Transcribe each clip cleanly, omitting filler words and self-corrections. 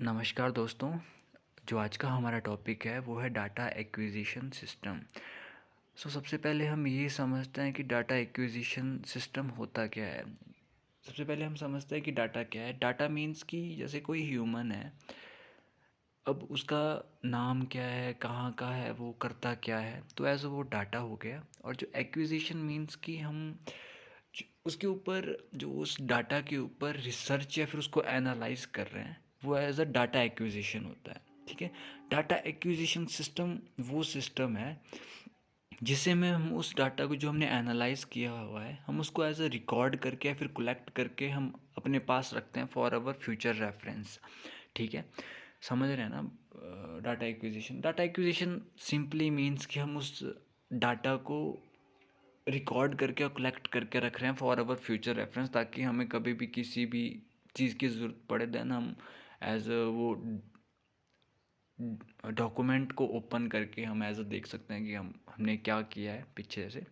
नमस्कार दोस्तों। जो आज का हमारा टॉपिक है वो है डाटा एक्विजिशन सिस्टम। सबसे पहले हम ये समझते हैं कि डाटा एक्विजिशन सिस्टम होता क्या है। सबसे पहले हम समझते हैं कि डाटा क्या है। डाटा मीन्स कि जैसे कोई ह्यूमन है, अब उसका नाम क्या है, कहाँ का है, वो करता क्या है, तो ऐसा वो डाटा हो गया। और जो एक्विजिशन मीन्स कि हम उसके ऊपर, जो उस डाटा के ऊपर रिसर्च या फिर उसको एनालाइज कर रहे हैं, वो एज अ डाटा एक्विजिशन होता है। ठीक है। डाटा एक्विजिशन सिस्टम वो सिस्टम है जिससे में हम उस डाटा को, जो हमने एनालाइज किया हुआ है, हम उसको एज अ रिकॉर्ड करके या फिर कलेक्ट करके हम अपने पास रखते हैं फॉर आवर फ्यूचर रेफरेंस। ठीक है। समझ रहे हैं ना। डाटा एक्विजिशन सिंपली मीन्स कि हम उस डाटा को रिकॉर्ड करके और कलेक्ट करके रख रहे हैं फॉर आवर फ्यूचर रेफरेंस, ताकि हमें कभी भी किसी भी चीज़ की ज़रूरत पड़े देन हम एज वो डॉक्यूमेंट को ओपन करके हम एज देख सकते हैं कि हमने क्या किया है पीछे से।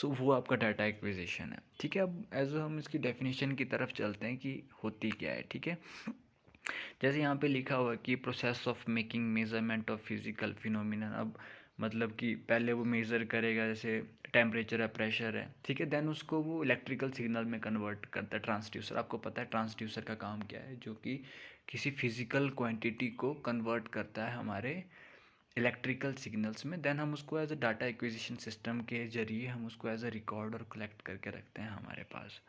वो आपका डाटा एक्विजिशन है। ठीक है। अब एज हम इसकी डेफिनेशन की तरफ चलते हैं कि होती क्या है। ठीक है। जैसे यहाँ पे लिखा हुआ है कि process of making measurement of physical phenomena. अब मतलब कि पहले वो मेज़र करेगा, जैसे टेम्परेचर है, प्रेशर है, ठीक है, देन उसको वो इलेक्ट्रिकल सिग्नल में कन्वर्ट करता है। ट्रांसड्यूसर, आपको पता है ट्रांसड्यूसर का काम क्या है, जो कि किसी फिजिकल क्वांटिटी को कन्वर्ट करता है हमारे इलेक्ट्रिकल सिग्नल्स में। देन हम उसको as a data acquisition system के जरिए हम उसको एज अ रिकॉर्ड और कलेक्ट करके रखते हैं हमारे पास।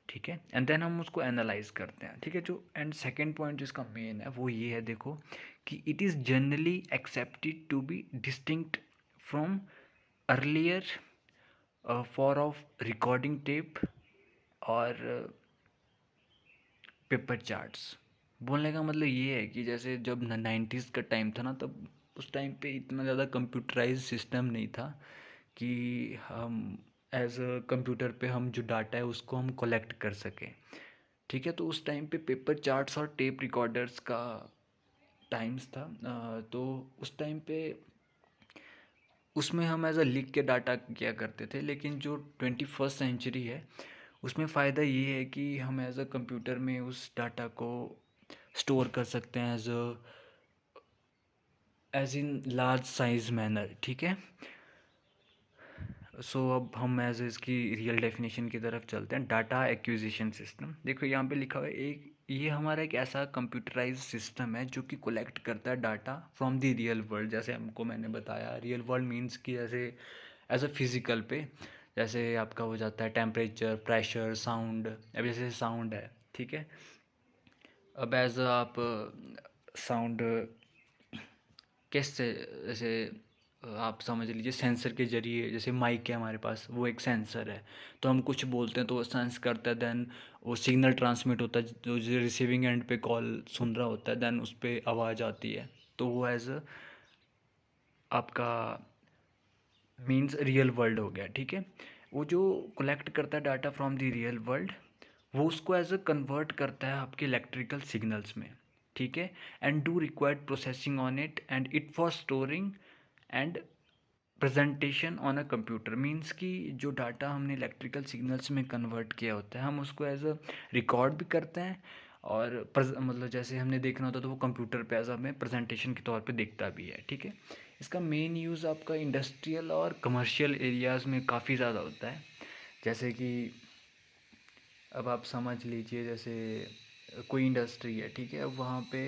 ठीक है। एंड देन हम उसको एनालाइज करते हैं। ठीक है। जो एंड सेकेंड पॉइंट जिसका मेन है वो ये है, देखो, कि it is generally accepted to be distinct from earlier for of recording tape और पेपर चार्ट्स। बोलने का मतलब ये है कि जैसे जब 90s का टाइम था ना, तब उस टाइम पे इतना ज़्यादा कंप्यूटराइज सिस्टम नहीं था कि हम एज अ कंप्यूटर पे हम जो डाटा है उसको हम कलेक्ट कर सकें। ठीक है। तो उस टाइम पे पेपर चार्ट्स और टेप रिकॉर्डर्स का टाइम्स था। तो उस टाइम पे उसमें हम एज अ लिख के डाटा किया करते थे। लेकिन जो 21st सेंचुरी है, उसमें फ़ायदा ये है कि हम एज अ कंप्यूटर में उस डाटा को स्टोर कर सकते हैं as in large size manner. ठीक है। अब हम एज इसकी रियल डेफिनेशन की तरफ चलते हैं। डाटा एक्विजिशन सिस्टम, देखो यहाँ पे लिखा हुआ है, एक ये हमारा एक ऐसा कंप्यूटराइज सिस्टम है जो कि कलेक्ट करता है data from the real world. जैसे हमको मैंने बताया, रियल वर्ल्ड मीन्स कि जैसे एज अ फिजिकल पे, जैसे आपका हो जाता है टेम्परेचर, प्रेशर, साउंड। अब जैसे साउंड है, ठीक है, अब एज आप साउंड कैसे, जैसे आप समझ लीजिए सेंसर के जरिए, जैसे माइक है हमारे पास, वो एक सेंसर है। तो हम कुछ बोलते हैं तो वो सेंस करता है, देन वो सिग्नल ट्रांसमिट होता है, जो रिसीविंग एंड पे कॉल सुन रहा होता है, देन उस पर आवाज़ आती है। तो वो एज आपका मीन्स रियल वर्ल्ड हो गया। ठीक है। वो जो कलेक्ट करता है data from the real world, वो उसको एज अ कन्वर्ट करता है आपके इलेक्ट्रिकल सिग्नल्स में। ठीक है। And do required processing on it and it for storing and presentation on a computer. Means कि जो डाटा हमने इलेक्ट्रिकल सिग्नल्स में कन्वर्ट किया होता है, हम उसको एज अ रिकॉर्ड भी करते हैं, और मतलब जैसे हमने देखना होता है तो वो कंप्यूटर पे एज हमें प्रेजेंटेशन के तौर पे दिखता भी है। ठीक है। इसका मेन यूज़ आपका इंडस्ट्रियल और कमर्शियल एरियाज़ में काफ़ी ज़्यादा होता है। जैसे कि अब आप समझ लीजिए, जैसे कोई इंडस्ट्री है, ठीक है, अब वहाँ पे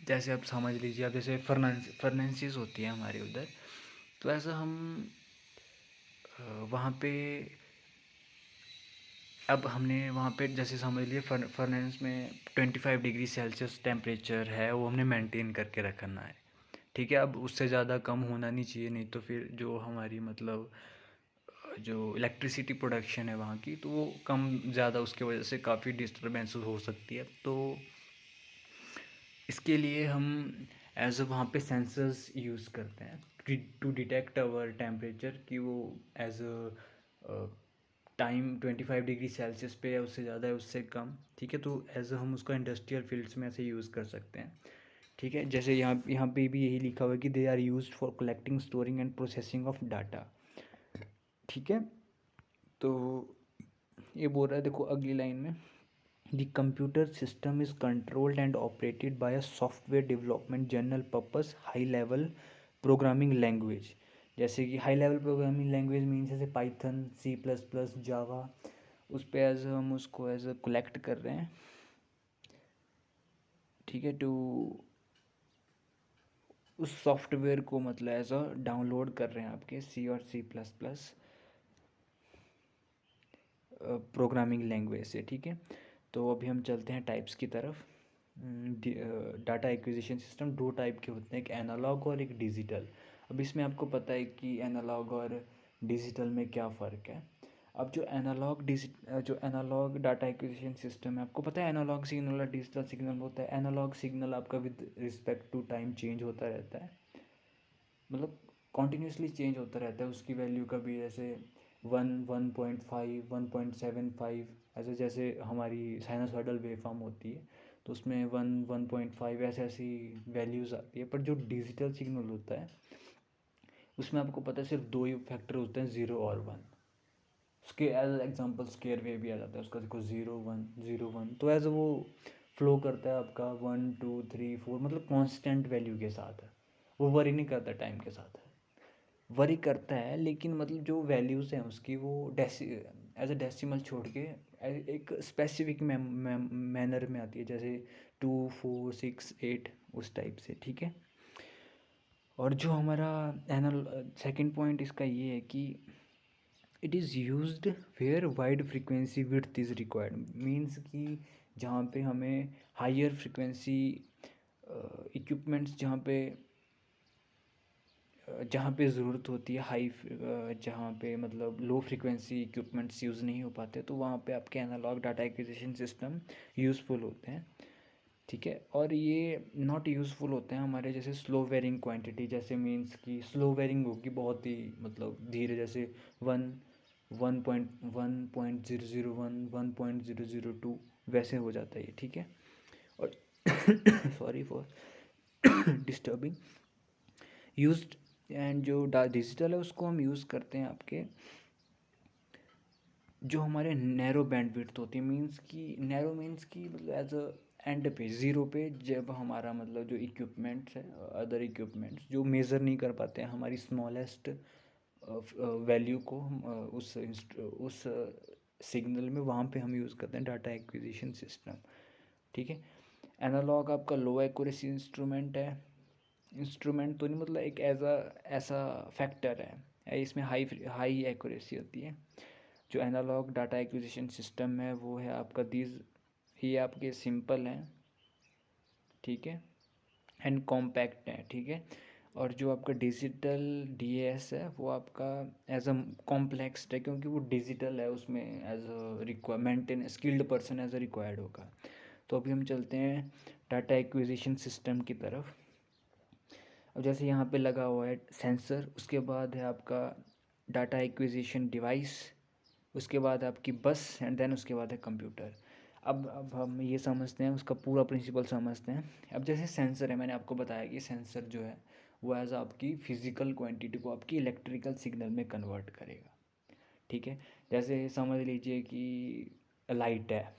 जैसे आप समझ लीजिए, आप जैसे फर्नेंसीज होती है हमारे उधर, तो ऐसा हम वहाँ पे, अब हमने वहाँ पे जैसे समझ लिए फर्नेंस में 25 डिग्री सेल्सियस टेम्परेचर है, वो हमने मेंटेन करके रखना है। ठीक है। अब उससे ज़्यादा कम होना नहीं चाहिए, नहीं तो फिर जो हमारी मतलब जो इलेक्ट्रिसिटी प्रोडक्शन है वहाँ की, तो वो कम ज़्यादा उसके वजह से काफ़ी डिस्टरबेंस हो सकती है। तो इसके लिए हम एज अ वहाँ पे सेंसर्स यूज़ करते हैं टू डिटेक्ट अवर टेम्परेचर, कि वो as a time 25 degree Celsius पे है, उससे ज़्यादा है, उससे कम। ठीक है। तो एज हम उसको इंडस्ट्रियल फील्ड्स में ऐसे यूज़ कर सकते हैं। ठीक है। जैसे यहाँ यहाँ पे भी यही लिखा हुआ है कि they are use for collecting, storing and processing of data. ठीक है। तो ये बोल रहा है, देखो अगली लाइन में, The computer system is controlled and operated by a software development general purpose high level programming language. जैसे कि high level programming language means जैसे पाइथन, सी प्लस प्लस, जावा, उस पर एज हम उसको एज कलेक्ट कर रहे हैं, ठीक है, टू उस सॉफ्टवेयर को मतलब एज अ डाउनलोड कर रहे हैं आपके सी और C plus plus programming language से, ठीक है। तो अभी हम चलते हैं टाइप्स की तरफ। डाटा एक्विजिशन सिस्टम दो टाइप के होते हैं, एक एनालॉग और एक डिजिटल। अब इसमें आपको पता है कि एनालॉग और डिजिटल में क्या फ़र्क है। अब जो एनालॉग डाटा एक्विजिशन सिस्टम है, आपको पता है एनालॉग सिग्नल और डिजिटल सिग्नल होता है। एनालॉग सिग्नल आपका with respect to time change होता रहता है, मतलब कॉन्टीन्यूसली चेंज होता रहता है उसकी वैल्यू। कभी जैसे 1.5, 1.75, ऐसे जैसे हमारी साइनसॉइडल वेवफॉर्म होती है तो उसमें 1.5 ऐसे ऐसी वैल्यूज़ आती है। पर जो डिजिटल सिग्नल होता है उसमें आपको पता है सिर्फ दो ही फैक्टर होते हैं, 0 और 1। उसके एज एग्जांपल स्केयर वेव भी आ जाता है उसका, देखो 0 1 0 1, तो एज वो फ्लो करता है आपका 1 2 3 4, मतलब कांस्टेंट वैल्यू के साथ है, वो वरी नहीं करता टाइम के साथ। वरी करता है लेकिन मतलब जो वैल्यूज़ हैं उसकी वो एज अ डेसिमल छोड़ के एक स्पेसिफिक मैनर में आती है, जैसे 2 4 6 8 उस टाइप से, ठीक है। और जो हमारा एनल सेकंड पॉइंट इसका ये है कि it is used where wide frequency width is required, means कि जहाँ पे हमें हायर फ्रीक्वेंसी इक्विपमेंट्स, जहाँ पे ज़रूरत होती है जहाँ पे मतलब लो फ्रिक्वेंसी इक्विपमेंट्स यूज़ नहीं हो पाते, तो वहाँ पे आपके analogue data acquisition system useful होते हैं, ठीक है। और ये नॉट यूज़फुल होते हैं हमारे जैसे स्लो वेरिंग क्वांटिटी, जैसे मीन्स कि स्लो वेरिंग होगी बहुत ही मतलब धीरे, जैसे 1.001 1.002 वैसे हो जाता है ये, ठीक है। और sorry for disturbing used. And जो डिजिटल है उसको हम यूज़ करते हैं आपके जो हमारे नैरो बैंडविड्थ होती है, मीन्स की मतलब एज अ एंड पे ज़ीरो पे, जब हमारा मतलब जो इक्विपमेंट्स है, अदर इक्विपमेंट्स जो मेज़र नहीं कर पाते हैं हमारी स्मॉलेस्ट वैल्यू को, हम उस सिग्नल में वहाँ पे हम यूज़ करते हैं डाटा एक्विजिशन सिस्टम, ठीक है। एनालॉग आपका लो एक्यूरेसी इंस्ट्रूमेंट तो नहीं, मतलब एक ऐसा फैक्टर है, इसमें हाई एक्यूरेसी होती है। जो एनालॉग डाटा एक्विजिशन सिस्टम है वो है आपका ये आपके सिंपल हैं, ठीक है, एंड कॉम्पैक्ट हैं, ठीक है। और जो आपका डिजिटल डीएस है वो आपका एज अ कॉम्प्लेक्स है, क्योंकि वो डिजिटल है, उसमें as a maintain skilled person as a required होगा। तो अभी हम चलते हैं डाटा एक्विजिशन सिस्टम की तरफ। अब जैसे यहाँ पे लगा हुआ है सेंसर, उसके बाद है आपका डाटा एक्विजिशन डिवाइस, उसके बाद आपकी बस, एंड देन उसके बाद है कंप्यूटर। अब हम ये समझते हैं, उसका पूरा प्रिंसिपल समझते हैं। अब जैसे सेंसर है, मैंने आपको बताया कि सेंसर जो है वो एज आपकी फिजिकल क्वांटिटी को आपकी इलेक्ट्रिकल सिग्नल में कन्वर्ट करेगा, ठीक है। जैसे समझ लीजिए कि लाइट है,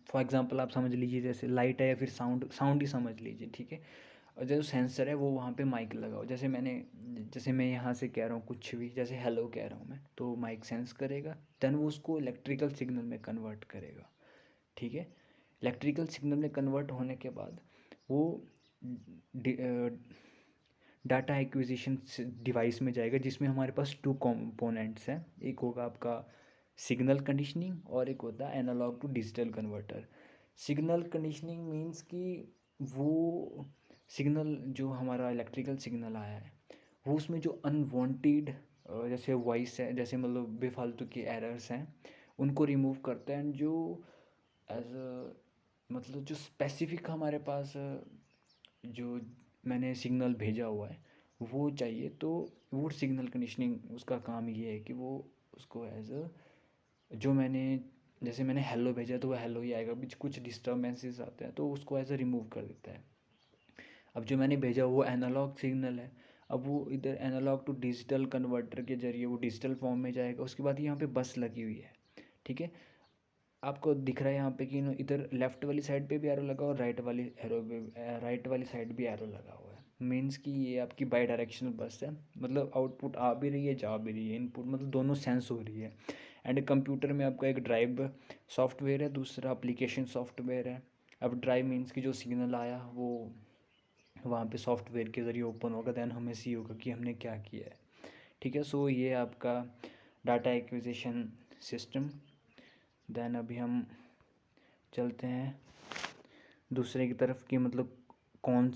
फॉर एग्जांपल आप समझ लीजिए जैसे लाइट है या फिर साउंड ही समझ लीजिए, ठीक है। और जो सेंसर है वो वहाँ पे माइक लगाओ, जैसे मैं यहाँ से कह रहा हूँ कुछ भी, जैसे हेलो कह रहा हूँ मैं, तो माइक सेंस करेगा, देन वो उसको इलेक्ट्रिकल सिग्नल में कन्वर्ट करेगा, ठीक है। इलेक्ट्रिकल सिग्नल में कन्वर्ट होने के बाद वो डाटा एक्विजिशन डिवाइस में जाएगा, जिसमें हमारे पास टू कंपोनेंट्स हैं, एक होगा आपका सिग्नल कंडीशनिंग और एक होता है analogue to digital converter. Signal conditioning means कि वो सिग्नल जो हमारा इलेक्ट्रिकल सिग्नल आया है वो उसमें जो अनवांटेड जैसे वॉइस है, जैसे मतलब बेफालतू की एरर्स हैं, उनको रिमूव करता है। एंड जो एज मतलब जो स्पेसिफिक हमारे पास जो मैंने सिग्नल भेजा हुआ है वो चाहिए, तो वो सिग्नल कंडीशनिंग उसका काम ये है कि वो उसको एज जो मैंने जैसे मैंने हेलो भेजा तो वो हेलो ही आएगा, बीच कुछ डिस्टर्बेंसेस आते हैं तो उसको एज अ रिमूव कर देता है। अब जो मैंने भेजा वो एनालॉग सिग्नल है, अब वो इधर एनालॉग टू डिजिटल कन्वर्टर के जरिए वो डिजिटल फॉर्म में जाएगा। उसके बाद यहाँ पे बस लगी हुई है, ठीक है, आपको दिख रहा है यहाँ पे कि इधर लेफ्ट वाली साइड पे भी एरो लगा और राइट वाली साइड भी एरो लगा हुआ है। मीन्स कि ये आपकी बाई डायरेक्शनल बस है, मतलब आउटपुट आ भी रही है जा भी रही है, इनपुट मतलब दोनों सेंस हो रही है। एंड कंप्यूटर में आपका एक ड्राइव सॉफ्टवेयर है, दूसरा एप्लीकेशन सॉफ्टवेयर है। अब ड्राइव मीन्स कि जो सिग्नल आया वो वहाँ पे सॉफ्टवेयर के ज़रिए ओपन होगा, दैन हमें सी होगा कि हमने क्या किया है। ठीक है, सो ये आपका डाटा एक्विजिशन सिस्टम। दैन अभी हम चलते हैं दूसरे की तरफ कि मतलब कौन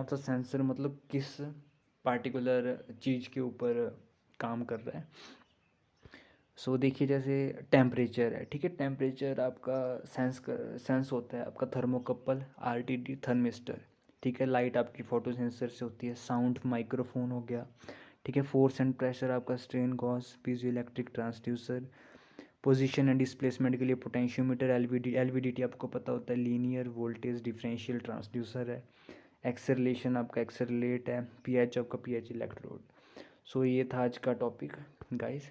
सा सेंसर मतलब किस पार्टिकुलर चीज़ के ऊपर काम कर रहा है। सो देखिए जैसे टेम्परेचर है, ठीक है, टेम्परेचर आपका सेंस होता है आपका थर्मोकपल आरटीडी थर्मिस्टर। ठीक है, लाइट आपकी फोटो सेंसर से होती है, साउंड माइक्रोफोन हो गया। ठीक है, फोर्स एंड प्रेशर आपका strain Gauss piezo electric transducer. Position and displacement के लिए पोटेंशियोमीटर, एलवीडीटी आपको पता होता है, लीनियर वोल्टेज डिफरेंशियल ट्रांसड्यूसर है। एक्सेलरेशन आपका एक्सेलरेट है, पीएच आपका पीएच इलेक्ट्रोड। सो ये था आज का टॉपिक गाइस।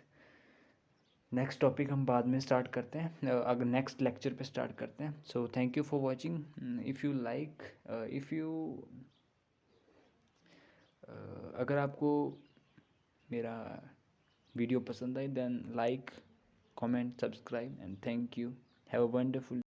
नेक्स्ट टॉपिक हम बाद में स्टार्ट करते हैं, अगर नेक्स्ट लेक्चर पे स्टार्ट करते हैं। So thank you for watching. If you like, if you अगर आपको मेरा वीडियो पसंद आई then like, comment, subscribe, and thank you. Have a wonderful